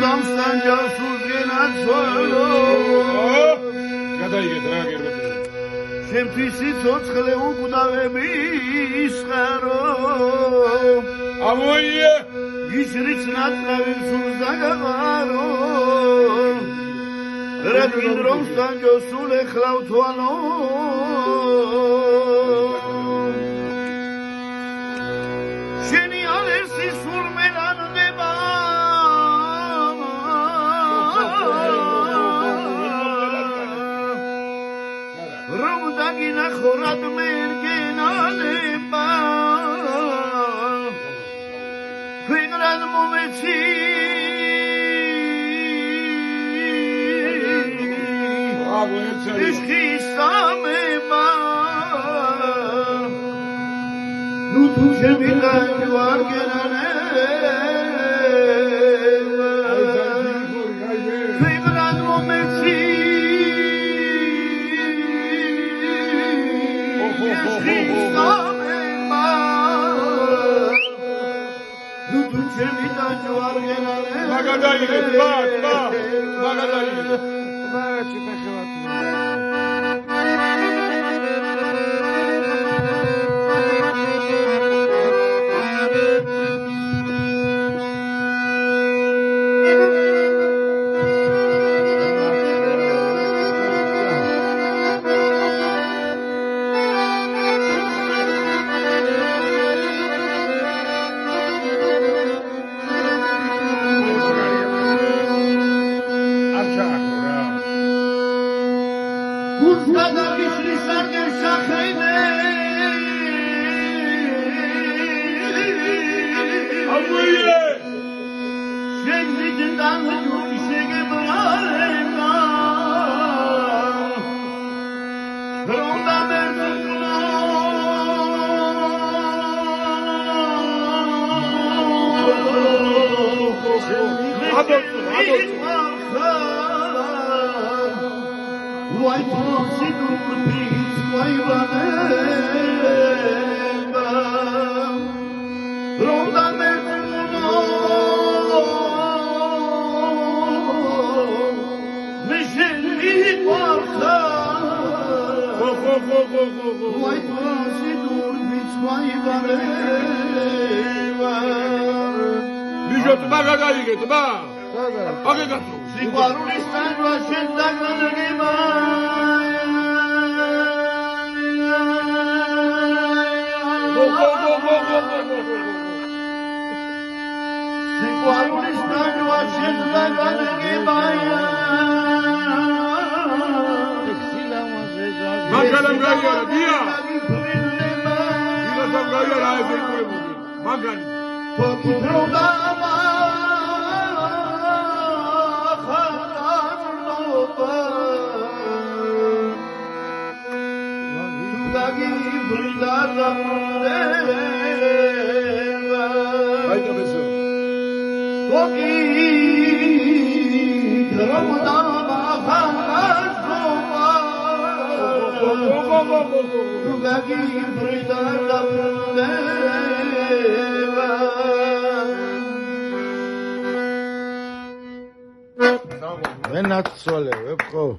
Romdan casus genat solo გადაიგეთ რა გერბები შემთვისი ცოცხლე უკვდავები ისხარო ამოიე ისრიც ნათლავი სულს დაგაყარო რადგან რომსთან ჯოსულ ეხლავ თვალო შენი ალერსი სულ მენანდება რომ დაგინახო რადმე ერგენალება ფიგრად მომეცი ისხის სამება ნუ თუ შემიტანი ვარ გენალება ფიგრად მომეცი ისხის სამება ნუ თუ შემიტანი ვარ გენალება მაგადაიგეთ მაგადაიგეთ Давайте похватываем. Usta vişli sarger şakhine ამოიე Şevlidinden yurt işe bırakma Ronda merduna Vay tansi dur pis vay vaneba Ronda merduna Mişelli parka Vay tansi dur pis vay vaneba ბიჟო თმა გადაიგეთ აგეგათო სიყვარულის ტანვა შენ დაგანდება სიყვარულის ტანვა შენ დაგანდება მაგალამ გაიარა დია ილასამ გაიარა ეს ეკურებული მაგალი ფოთროდა აიტო ბესო Toki Ramada Mahasova Tugagi Bridada Deva Venat sole, vepko.